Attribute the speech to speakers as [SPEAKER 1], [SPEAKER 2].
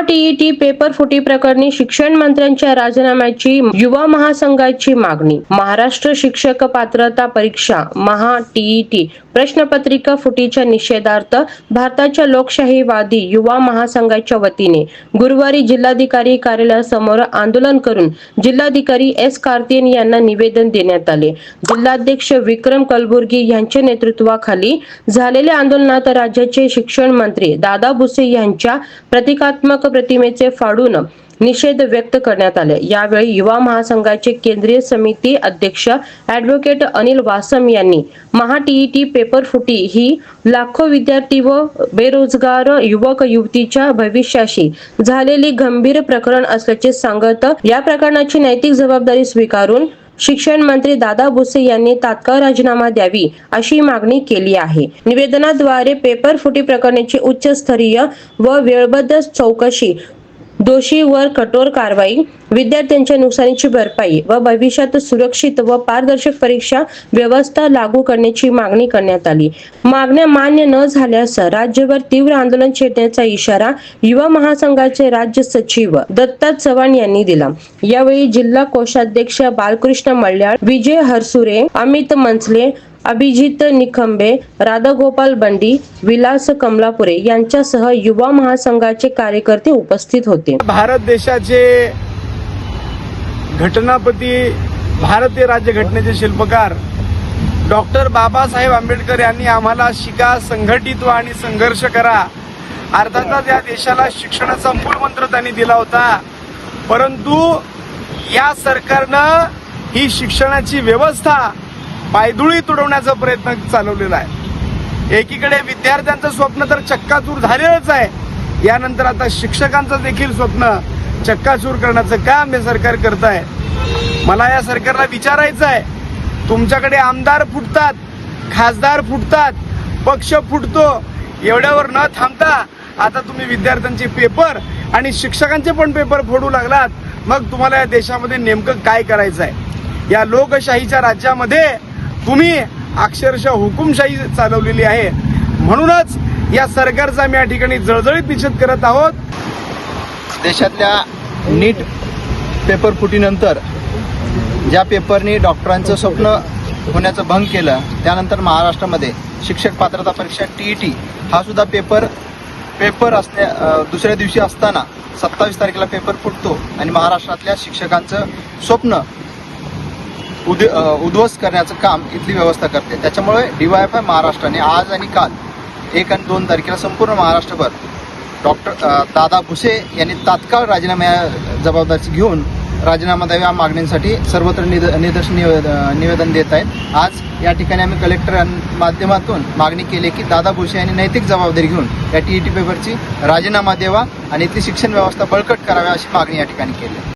[SPEAKER 1] TET paper फुटी प्रकरणी शिक्षण मंत्र्यांच्या राजीनाम्याची युवा महासंघाची मागणी। महाराष्ट्र शिक्षक पात्रता परीक्षा टीईटी प्रश्नपत्रिका फुटीच्या निषेधार्थ भारताच्या लोकशाहीवादी युवा महासंघाच्या वतीने गुरुवारी जिल्हाधिकारी कार्यालयासमोर आंदोलन करून जिल्हाधिकारी एस कार्तिकेयन यांना निवेदन देण्यात आले। जिल्हाध्यक्ष विक्रम कलबुर्गी यांच्या नेतृत्वाखाली झालेल्या आंदोलनात राज्याचे शिक्षण मंत्री दादा भुसे यांच्या प्रतिकात्मक प्रतिमेचे फाडून निषेध व्यक्त करण्यात आले। यावेळी युवा महासंघाचे केंद्रीय समिती अध्यक्ष ॲडव्होकेट अनिल वासम यांनी टीईटी पेपर फुटी ही लाखो विद्यार्थी व बेरोजगार युवक युवतीच्या भविष्याशी झालेली गंभीर प्रकरण असल्याचे सांगत या प्रकरणाची नैतिक जबाबदारी स्वीकारून शिक्षण मंत्री दादा भुसे यांनी तात्काळ राजीनामा द्यावी अशी मागणी केली आहे। निवेदनाद्वारे पेपर फुटी प्रकरणाची उच्चस्तरीय व वेळबद्ध चौकशी, दोषींवर कठोर कारवाई, विद्यार्थ्यांच्या नुकसानीची भरपाई व भविष्यात सुरक्षित व पारदर्शक परीक्षा व्यवस्था लागू करण्याची मागणी करण्यात आली। मागण्या मान्य न झाल्यास राज्यभर तीव्र आंदोलन छेडण्याचा इशारा युवा महासंघाचे राज्य सचिव दत्ता चव्हाण यांनी दिला। यावेळी जिल्हा कोषाध्यक्ष बालकृष्ण मल्याळ, विजय हरसुरे, अमित मंचले, अभिजित निखंबे, राधागोपाल बंडी, विलास कमलापुरे यांच्यासह युवा महासंघाचे कार्यकर्ते उपस्थित होते।
[SPEAKER 2] भारत देशाचे घटनापती, भारतीय राज्यघटनेचे शिल्पकार डॉक्टर बाबासाहेब आंबेडकर यांनी आम्हाला शिका, संघटित व्हा आणि संघर्ष करा, अर्थातच या देशाला शिक्षणाचा मूलमंत्र त्यांनी दिला होता। परंतु या सरकारनं ही शिक्षणाची व्यवस्था पायदुळी तुडवण्याचा प्रयत्न चालवलेला आहे। एकीकडे विद्यार्थ्यांचं स्वप्न तर चक्काचूर झालेलंच आहे, यानंतर आता शिक्षकांचं देखील स्वप्न चक्काचूर करण्याचं काम हे सरकार करत आहे। मला या सरकारला विचारायचं आहे, तुमच्याकडे आमदार फुटतात, खासदार फुटतात, पक्ष फुटतो, एवढ्यावर न थांबता आता तुम्ही विद्यार्थ्यांचे पेपर आणि शिक्षकांचे पण पेपर फोडू लागलात, मग तुम्हाला या देशामध्ये नेमकं काय करायचं आहे? या लोकशाहीच्या राज्यामध्ये तुम्ही अक्षरशः हुकुमशाही चालवलेली आहे। म्हणूनच या सरकारचा आम्ही या ठिकाणी जळजळीत निषेध करत आहोत।
[SPEAKER 3] देशातल्या नीट पेपर फुटीनंतर ज्या पेपरनी डॉक्टरांचं स्वप्न होण्याचं भंग केलं, त्यानंतर महाराष्ट्रामध्ये शिक्षक पात्रता परीक्षा टीईटी हा सुद्धा पेपर दुसऱ्या दिवशी असताना 27 तारखेला पेपर फुटतो आणि महाराष्ट्रातल्या शिक्षकांचं स्वप्न उद्ध्वस्त करण्याचं काम इथली व्यवस्था करते। त्याच्यामुळे DYFI महाराष्ट्राने आज आणि काल 1 आणि 2 तारखेला संपूर्ण महाराष्ट्रभर डॉक्टर दादा भुसे यांनी तात्काळ राजीनामा जबाबदारी घेऊन राजीनामा द्यावा या मागणीसाठी सर्वत्र निवेदन देत आहेत। आज या ठिकाणी आम्ही कलेक्टर माध्यमातून मागणी केली की दादा भुसे यांनी नैतिक जबाबदारी घेऊन या टीईटी पेपरची राजीनामा द्यावा आणि इथली शिक्षण व्यवस्था बळकट करावी अशी मागणी या ठिकाणी केली।